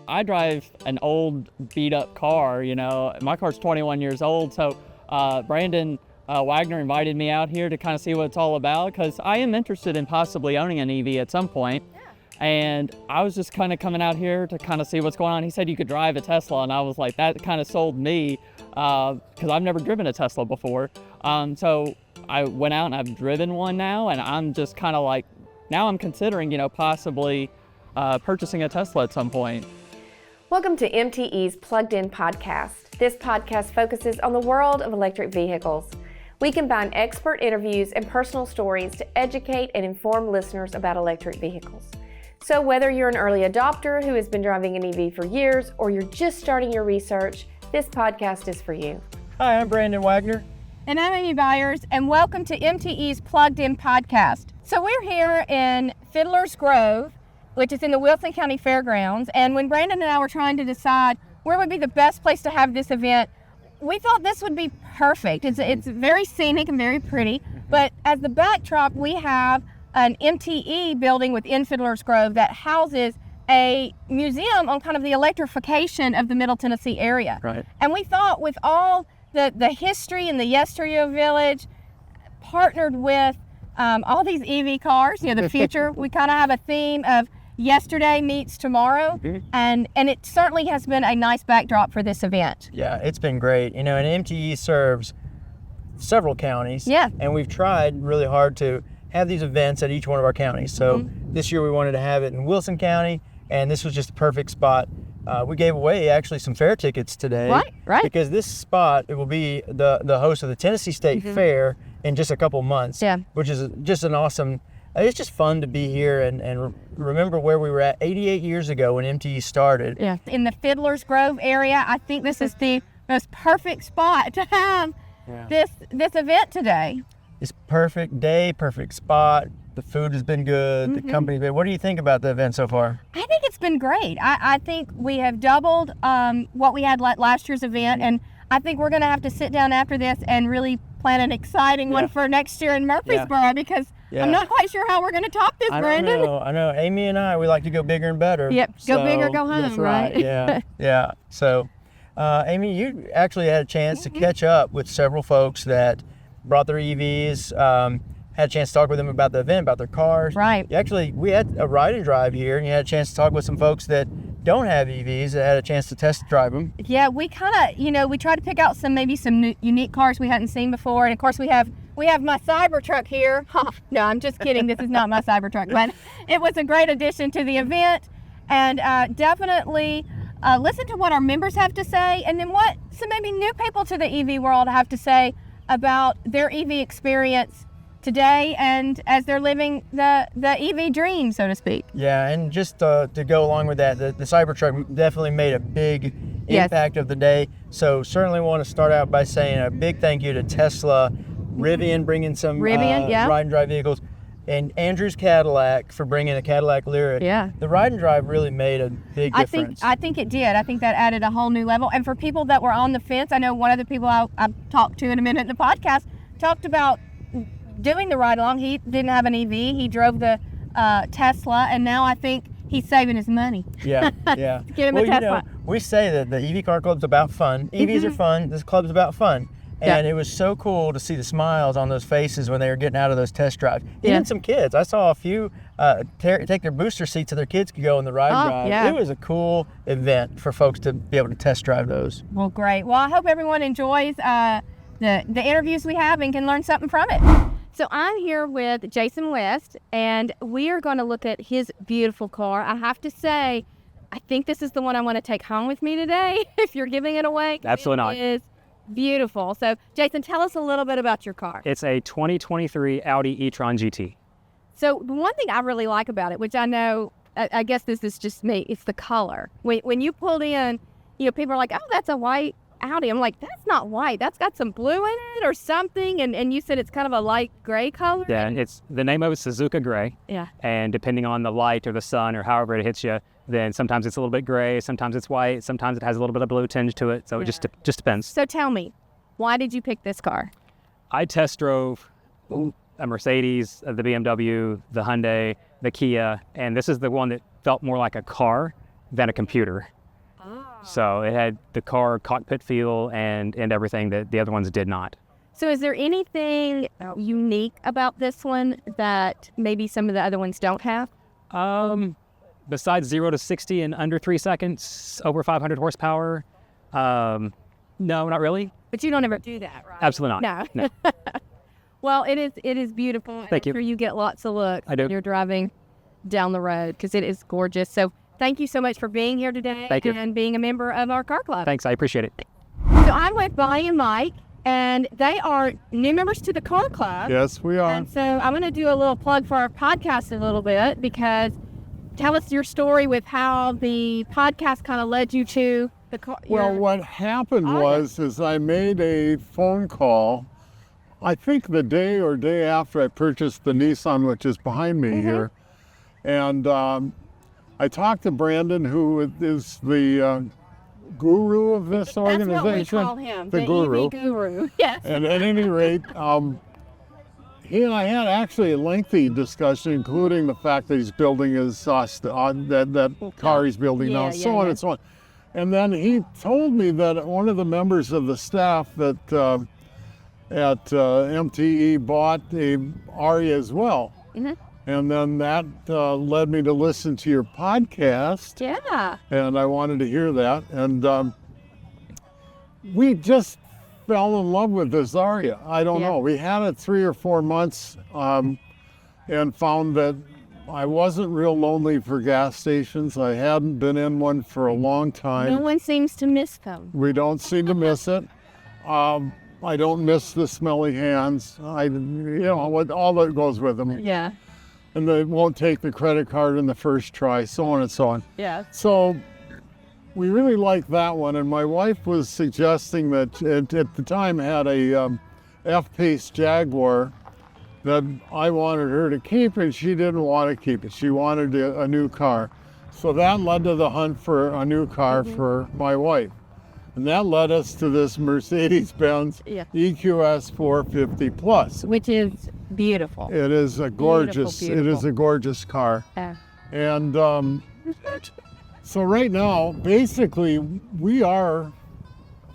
I drive an old beat up car, my car's 21 years old. So Brandon Wagner invited me out here to kind of see what it's all about, because I am interested in possibly owning an EV at some point. And I was just kind of coming out here to kind of see what's going on. He said you could drive a Tesla, and I was like, that kind of sold me, because I've never driven a Tesla before. So I went out and I've driven one now, and I'm just kind of like, now I'm considering, possibly purchasing a Tesla at some point. Welcome to MTE's Plugged In podcast. This podcast focuses on the world of electric vehicles. We combine expert interviews and personal stories to educate and inform listeners about electric vehicles. So whether you're an early adopter who has been driving an EV for years, or you're just starting your research, this podcast is for you. Hi, I'm Brandon Wagner. And I'm Amy Byers, and welcome to MTE's Plugged In podcast. So we're here in Fiddler's Grove, which is in the Wilson County Fairgrounds. And when Brandon and I were trying to decide where would be the best place to have this event, we thought this would be perfect. It's very scenic and very pretty, but as the backdrop, we have an MTE building within Fiddler's Grove that houses a museum on kind of the electrification of the Middle Tennessee area. Right. And we thought with all the history in the Yesteryear Village, partnered with all these EV cars, the future, we kind of have a theme of yesterday meets tomorrow, and it certainly has been a nice backdrop for this event. Yeah, it's been great. And MTE serves several counties. Yeah. And we've tried really hard to have these events at each one of our counties. So this year we wanted to have it in Wilson County, and this was just the perfect spot. We gave away actually some fair tickets today. Right. Because this spot, it will be the host of the Tennessee State Fair in just a couple months. Yeah. Which is just an awesome, it's just fun to be here and remember where we were at 88 years ago when MTE started. Yeah. In the Fiddler's Grove area, I think this is the most perfect spot to have this event today. It's perfect day, perfect spot. The food has been good. The company's been. What do you think about the event so far? I think it's been great. I think we have doubled what we had last year's event, and I think we're going to have to sit down after this and really plan an exciting one for next year in Murfreesboro, because I'm not quite sure how we're going to top this, Brandon. I know. Amy and I, we like to go bigger and better. Yep, go big or go home, that's right? Yeah. So, Amy, you actually had a chance to catch up with several folks that brought their EVs, had a chance to talk with them about the event, about their cars. Right. We had a ride and drive here, and you had a chance to talk with some folks that don't have EVs that had a chance to test drive them. Yeah, we kind of, we tried to pick out some unique cars we hadn't seen before. And of course we have my Cybertruck here. No, I'm just kidding. This is not my Cybertruck, but it was a great addition to the event. And definitely listen to what our members have to say, and then what some maybe new people to the EV world have to say about their EV experience today and as they're living the EV dream, so to speak. Yeah, and just to go along with that, the Cybertruck definitely made a big impact of the day. So certainly want to start out by saying a big thank you to Tesla, Rivian bringing some ride and drive vehicles, and Andrew's Cadillac for bringing a Cadillac Lyriq. Yeah. The ride and drive really made a big difference. I think it did. I think that added a whole new level. And for people that were on the fence, I know one of the people I've talked to in a minute in the podcast talked about doing the ride along. He didn't have an EV. He drove the Tesla, and now I think he's saving his money. Yeah. Get him a Tesla. We say that the EV car club's about fun. EVs are fun. This club's about fun. And it was so cool to see the smiles on those faces when they were getting out of those test drives. Even some kids. I saw a few take their booster seats so their kids could go in the ride drive. Yeah. It was a cool event for folks to be able to test drive those. Well, great. Well, I hope everyone enjoys the interviews we have and can learn something from it. So I'm here with Jason West, and we are going to look at his beautiful car. I have to say, I think this is the one I want to take home with me today, if you're giving it away. Absolutely not. It is beautiful. So, Jason, tell us a little bit about your car. It's a 2023 Audi e-tron GT. So the one thing I really like about it, which I know, I guess this is just me, it's the color. When you pulled in, people are like, oh, that's a white Audi. I'm like, that's not white. That's got some blue in it or something. And you said it's kind of a light gray color? Yeah, it's the name of it is Suzuka Gray. Yeah. And depending on the light or the sun or however it hits you, then sometimes it's a little bit gray, sometimes it's white, sometimes it has a little bit of blue tinge to it. So it just depends. So tell me, why did you pick this car? I test drove a Mercedes, the BMW, the Hyundai, the Kia, and this is the one that felt more like a car than a computer. So it had the car cockpit feel and everything that the other ones did not. So is there anything unique about this one that maybe some of the other ones don't have? Besides 0 to 60 in under 3 seconds, over 500 horsepower, no, not really. But you don't ever do that, right? Absolutely not. No. Well, it is beautiful. Thank you. I'm sure you get lots of looks I do. when you're driving down the road because it is gorgeous. So thank you so much for being here today Thank you. and being a member of our car club. Thanks, I appreciate it. So I'm with Bonnie and Mike, and they are new members to the car club. Yes, we are. And so I'm going to do a little plug for our podcast a little bit because tell us your story with how the podcast kind of led you to the car. Well, what happened is I made a phone call, I think the day or day after I purchased the Nissan, which is behind me here. And I talked to Brandon, who is the guru of this organization. That's what we call him, the guru. EV guru. Yes. And at any rate, he and I had actually a lengthy discussion, including the fact that he's building his that car he's building now, so on and so on. And then he told me that one of the members of the staff that at MTE bought a Aria as well. And then that led me to listen to your podcast. Yeah. And I wanted to hear that. And we just fell in love with this Aria. I don't know. We had it 3 or 4 months and found that I wasn't real lonely for gas stations. I hadn't been in one for a long time. No one seems to miss them. We don't seem to miss it. I don't miss the smelly hands. All that goes with them. Yeah. And they won't take the credit card in the first try, so on and so on. Yeah. So we really liked that one, and my wife was suggesting that at the time had a F-Pace Jaguar that I wanted her to keep, and she didn't want to keep it. She wanted a new car. So that led to the hunt for a new car for my wife. And that led us to this Mercedes-Benz EQS 450 Plus. Which is beautiful. It is a gorgeous, Beautiful. It is a gorgeous car. Yeah. And so right now, basically, we are,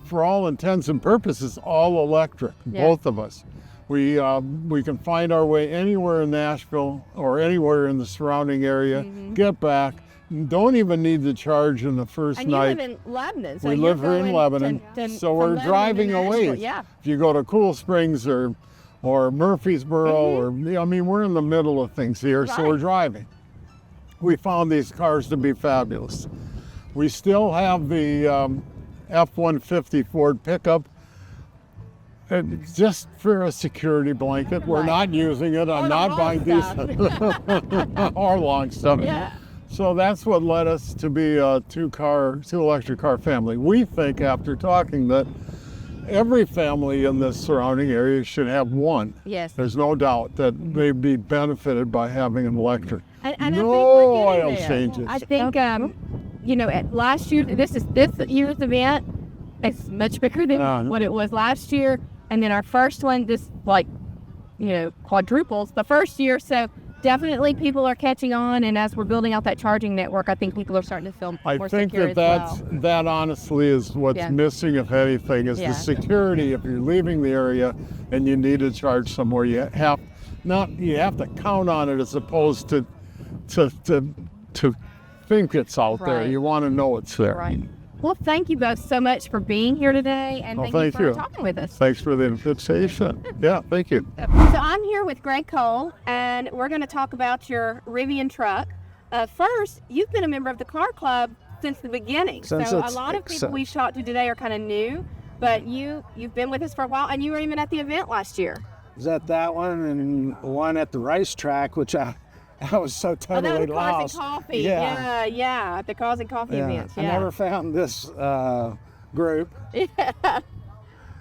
for all intents and purposes, all electric, both of us. We can find our way anywhere in Nashville or anywhere in the surrounding area, get back, don't even need to charge in the first night. And you live in Lebanon. So we live here in Lebanon, so we're driving away. If you go to Cool Springs or Murfreesboro, we're in the middle of things here, so we're driving. We found these cars to be fabulous. We still have the F-150 Ford pickup, just for a security blanket. We're not using it. I'm not buying diesel or long stuff. Yeah. So that's what led us to be a two electric car family. We think, after talking, that every family in this surrounding area should have one. Yes. There's no doubt that they'd be benefited by having an electric. And no oil changes. I think, at last year, this year's event, it's much bigger than what it was last year. And then our first one, quadruples the first year. So definitely people are catching on. And as we're building out that charging network, I think people are starting to feel more secure as well. That honestly is what's missing, if anything, is the security. If you're leaving the area and you need to charge somewhere, you have to count on it as opposed to think it's out there. You want to know it's there. Right. Well, thank you both so much for being here today, and thank you for talking with us. Thanks for the invitation. Yeah, thank you. So I'm here with Greg Cole, and we're going to talk about your Rivian truck. First, you've been a member of the car club since the beginning. So a lot of people we've talked to today are kind of new, but you've been with us for a while, and you were even at the event last year. Was at that one and one at the racetrack, which I was so totally lost. Cars and Coffee. Yeah, at the Cars and Coffee events. I never found this group. Yeah.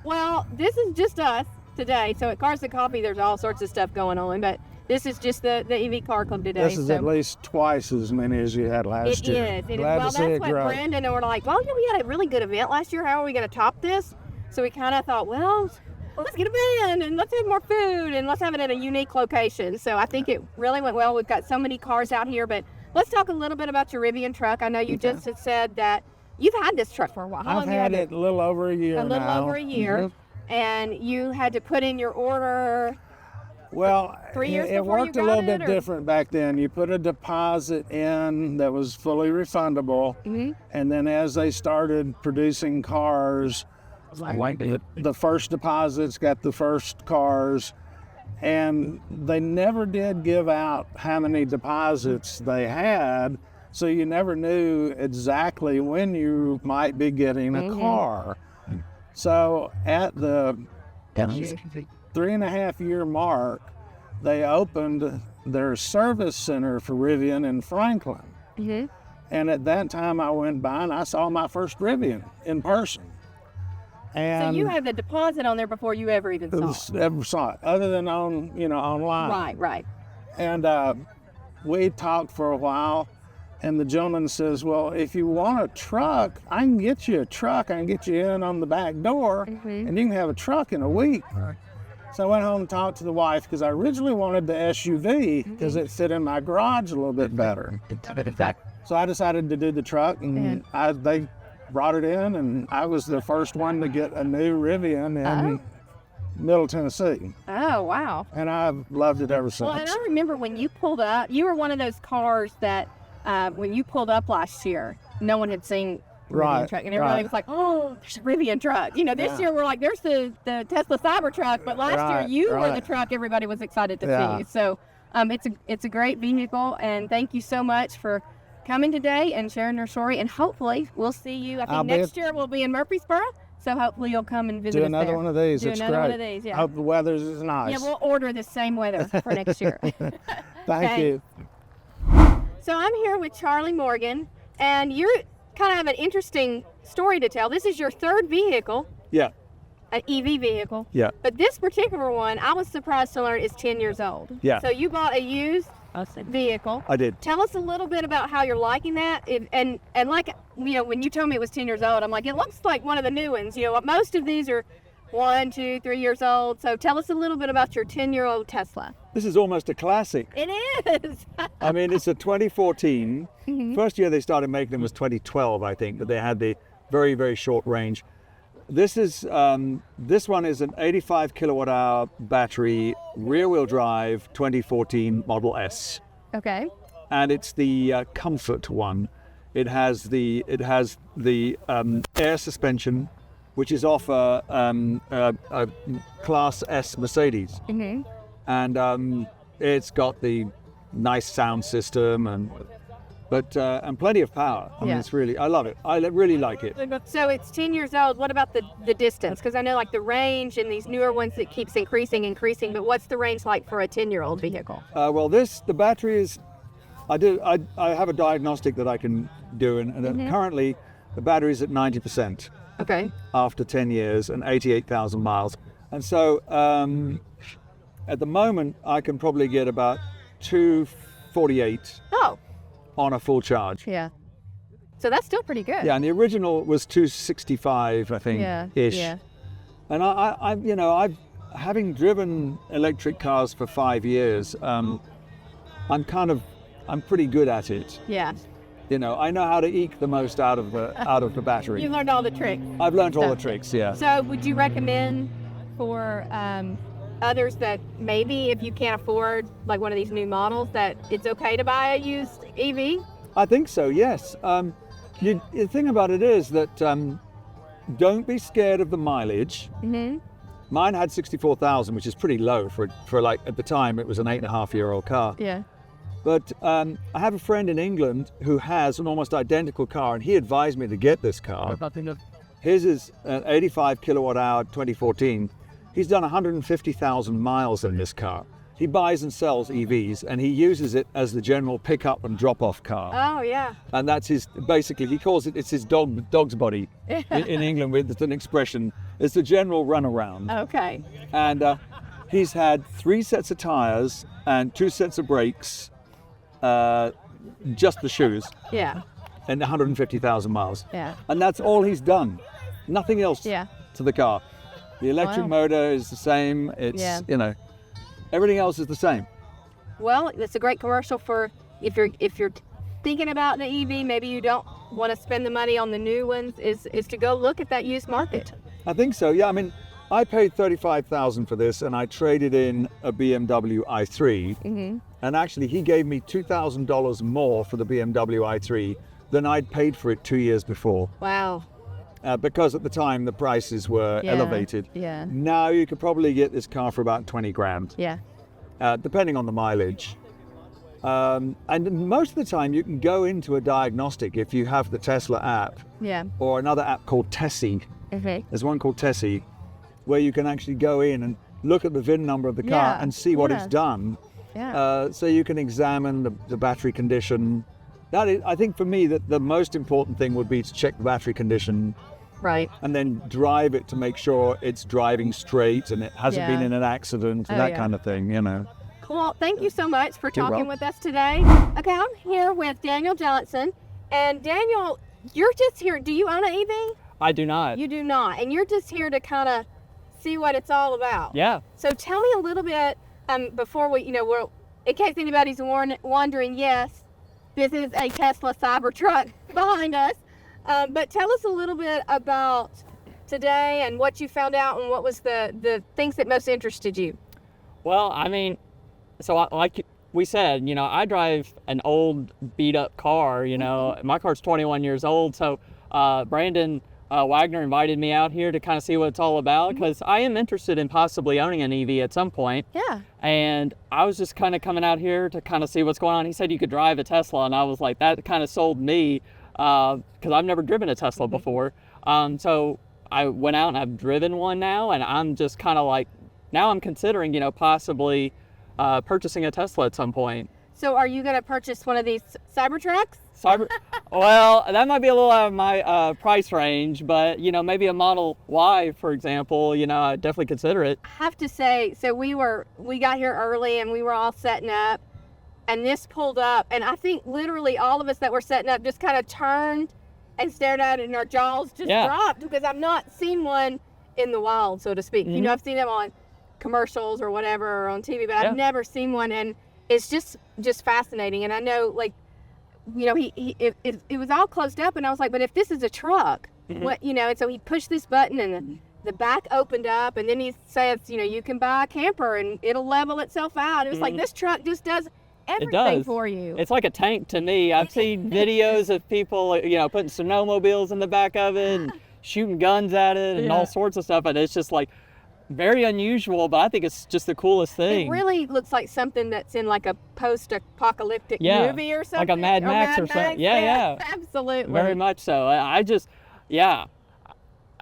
Well, this is just us today. So at Cars and Coffee, there's all sorts of stuff going on, but this is just the EV Car Club today. This is at least twice as many as you had last year. It is. Glad to see it grow. Brandon and we're like, well, we had a really good event last year. How are we going to top this? So we kind of thought, well, let's get a van and let's have more food and let's have it at a unique location. So I think it really went well. We've got so many cars out here, but let's talk a little bit about your Rivian truck. I know you just had said that You've had this truck for a while. How I've long you had it a little over a year now. A little over a year. And you had to put in your order. Well, 3 years it before you worked a got little it, bit or- different back then. You put a deposit in that was fully refundable, and then as they started producing cars, the first deposits got the first cars, and they never did give out how many deposits they had, so you never knew exactly when you might be getting a car. So at the 3.5 year mark, they opened their service center for Rivian in Franklin. And at that time I went by and I saw my first Rivian in person. And So you had the deposit on there before you ever even saw it. ever saw it, other than on, online. Right. And we talked for a while, and the gentleman says, well, if you want a truck, I can get you a truck. I can get you in on the back door, and you can have a truck in a week. So I went home and talked to the wife, because I originally wanted the SUV because it fit in my garage a little bit better. So I decided to do the truck, and they brought it in, and I was the first one to get a new Rivian in Middle Tennessee. Oh, wow. And I've loved it ever since. Well, and I remember when you pulled up, you were one of those cars that when you pulled up last year, no one had seen the Rivian truck, and everybody was like, oh, there's a Rivian truck. This year we're like, there's the Tesla Cybertruck, but last year you were the truck everybody was excited to see. So it's a great vehicle, and thank you so much for coming today and sharing your story, and hopefully we'll see you. I think next year we'll be in Murfreesboro, so hopefully you'll come and visit Do us another there. one of these. Do It's another great. one of these, yeah. Hope the weather is nice. Yeah, we'll order the same weather for next year. Thank you. So I'm here with Charlie Morgan, and you're kind of have an interesting story to tell. This is your third vehicle, Yeah, an EV vehicle. yeah. But this particular one, I was surprised to learn is 10 years old. Yeah. So you bought a used vehicle. I did. Tell us a little bit about how you're liking that. And like, when you told me it was 10 years old, I'm like, it looks like one of the new ones. Most of these are 1, 2, 3 years old. So tell us a little bit about your 10-year-old Tesla. This is almost a classic. It is. I mean, it's a 2014. First year they started making them was 2012, I think, but they had the very, very short range. This one is an 85 kilowatt hour battery, rear wheel drive, 2014 Model S. Okay. And it's the comfort one. It has the air suspension, which is off a Class S Mercedes. And it's got the nice sound system and plenty of power. I mean, it's really, I love it. I really like it. So it's 10 years old. What about the distance? Because I know like the range in these newer ones, it keeps increasing, but what's the range like for a 10-year-old vehicle? Well, the battery is, I have a diagnostic that I can do, and currently the battery is at 90%. Okay. After 10 years and 88,000 miles. And so at the moment, I can probably get about 248 on a full charge. Yeah. So that's still pretty good. Yeah, and the original was 265, I think, ish. Yeah. And I've having driven electric cars for 5 years, I'm pretty good at it. Yeah. I know how to eke the most out of the battery. You learned all the tricks. I've learned all the tricks, yeah. So would you recommend for others that maybe if you can't afford like one of these new models that it's okay to buy a used EV? I think so, yes. The thing about it is that don't be scared of the mileage. Mine had 64,000, which is pretty low for like, at the time, it was an 8.5-year-old car. Yeah. But I have a friend in England who has an almost identical car, and he advised me to get this car. His is an 85 kilowatt hour 2014. He's done 150,000 miles in this car. He buys and sells EVs, and he uses it as the general pick-up and drop-off car. Oh, yeah. And that's basically, he calls it, it's his dog's body in England, with an expression. It's the general runaround. Okay. And he's had 3 sets of tires and 2 sets of brakes, just the shoes. Yeah. And 150,000 miles. Yeah. And that's all he's done. Nothing else to the car. The electric motor is the same. It's, everything else is the same. Well, it's a great commercial for if you're thinking about an EV, maybe you don't want to spend the money on the new ones is to go look at that used market. I think so, yeah. I mean, I paid $35,000 for this, and I traded in a BMW i3. And actually, he gave me $2,000 more for the BMW i3 than I'd paid for it 2 years before. Wow. Because at the time the prices were elevated. Yeah. Now you could probably get this car for about 20 grand. Yeah. Depending on the mileage. And most of the time you can go into a diagnostic if you have the Tesla app. Yeah. Or another app called Tessie. There's one called Tessie where you can actually go in and look at the VIN number of the car and see what it's done. Yeah. So you can examine the battery condition. That is, I think for me, that the most important thing would be to check the battery condition. Right. And then drive it to make sure it's driving straight and it hasn't been in an accident and that kind of thing, you know. Well, thank you so much for talking with us today. Okay, I'm here with Daniel Johnson. And Daniel, you're just here. Do you own an EV? I do not. You do not. And you're just here to kind of see what it's all about. Yeah. So tell me a little bit before we, in case anybody's wondering, yes, this is a Tesla Cybertruck behind us. But tell us a little bit about today and what you found out and what was the things that most interested you. Well, I mean, like we said, I drive an old beat up car, my car's 21 years old. So Brandon Wagner invited me out here to kind of see what it's all about because I am interested in possibly owning an EV at some point. Yeah. And I was just kind of coming out here to kind of see what's going on. He said you could drive a Tesla, and I was like, that kind of sold me because I've never driven a Tesla before. So I went out and I've driven one now, and I'm just kind of like, now I'm considering, possibly purchasing a Tesla at some point. So are you going to purchase one of these Cybertrucks? Well, that might be a little out of my price range, but maybe a Model Y, for example, I'd definitely consider it. I have to say, so we got here early and we were all setting up, and this pulled up, and I think literally all of us that were setting up just kind of turned and stared at it, and our jaws just dropped because I've not seen one in the wild, so to speak. I've seen them on commercials or whatever or on TV, but I've never seen one, and it's just fascinating. And I know, like, it was all closed up, and I was like, but if this is a truck, what, and so he pushed this button and the back opened up, and then he says, you can buy a camper and it'll level itself out. It was like, this truck just does everything for you. It's like a tank to me. I've seen videos of people, putting snowmobiles in the back of it and shooting guns at it and all sorts of stuff, and it's just like very unusual, but I think it's just the coolest thing. It really looks like something that's in like a post-apocalyptic movie or something. Like a Mad Max or something. Yeah. Absolutely. Very much so.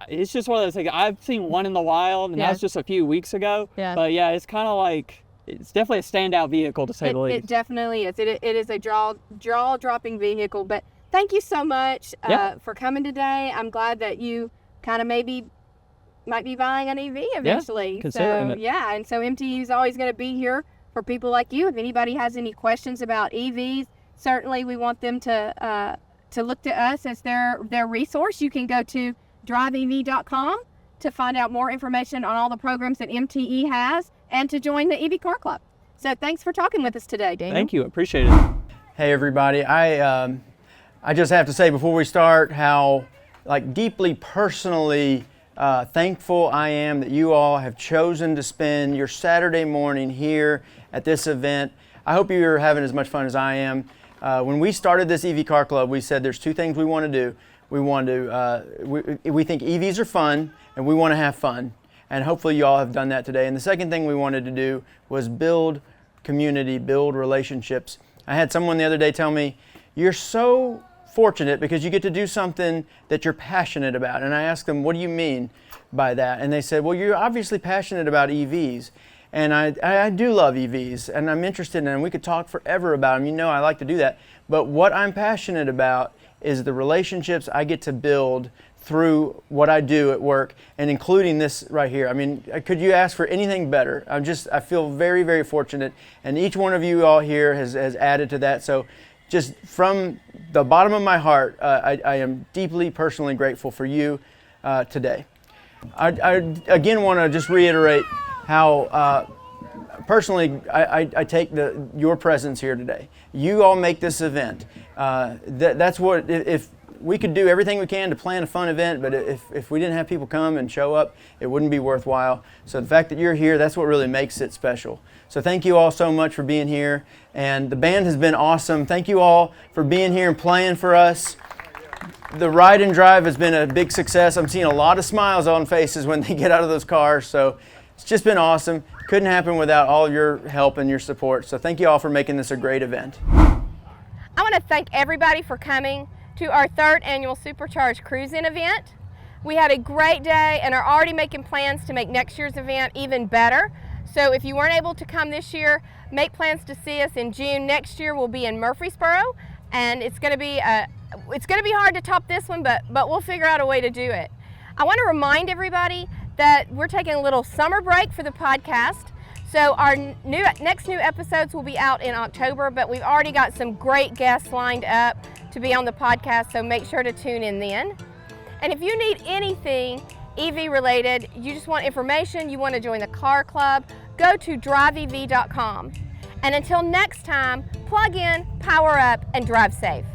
It's just one of those things. I've seen one in the wild, and that was just a few weeks ago. Yeah. But it's kind of like, it's definitely a standout vehicle, to say the least. It definitely is. It is a jaw-dropping vehicle. But thank you so much for coming today. I'm glad that you kind of might be buying an EV eventually. Yeah, considering it. Yeah, and so MTE is always going to be here for people like you. If anybody has any questions about EVs, certainly we want them to look to us as their resource. You can go to driveev.com to find out more information on all the programs that MTE has and to join the EV Car Club. So thanks for talking with us today, Daniel. Thank you. Appreciate it. Hey, everybody. I just have to say before we start how deeply personally thankful I am that you all have chosen to spend your Saturday morning here at this event. I hope you're having as much fun as I am. When we started this EV Car Club, we said there's two things we want to do. We think EVs are fun, and we want to have fun. And hopefully you all have done that today. And the second thing we wanted to do was build community, build relationships. I had someone the other day tell me, you're so fortunate because you get to do something that you're passionate about. And I asked them, what do you mean by that? And they said, well, you're obviously passionate about EVs. And I do love EVs, and I'm interested in them. We could talk forever about them. I like to do that. But what I'm passionate about is the relationships I get to build through what I do at work, and including this right here. I mean, could you ask for anything better? I feel very, very fortunate, and each one of you all here has added to that. So just from the bottom of my heart, I am deeply personally grateful for you today. I again want to just reiterate how personally I take your presence here today. You all make this event. That's what, if we could do everything we can to plan a fun event, but if we didn't have people come and show up, it wouldn't be worthwhile. So the fact that you're here, that's what really makes it special. So thank you all so much for being here, and the band has been awesome. Thank you all for being here and playing for us. The ride and drive has been a big success. I'm seeing a lot of smiles on faces when they get out of those cars, so it's just been awesome. Couldn't happen without all your help and your support. So thank you all for making this a great event. I want to thank everybody for coming to our 3rd annual Supercharged Cruise-In event. We had a great day and are already making plans to make next year's event even better. So if you weren't able to come this year, make plans to see us in June. Next year we'll be in Murfreesboro, and it's going to be hard to top this one, but we'll figure out a way to do it. I want to remind everybody that we're taking a little summer break for the podcast. So our next new episodes will be out in October, but we've already got some great guests lined up to be on the podcast, so make sure to tune in then. And if you need anything EV related, you just want information, you want to join the car club, go to driveev.com. And until next time, plug in, power up, and drive safe.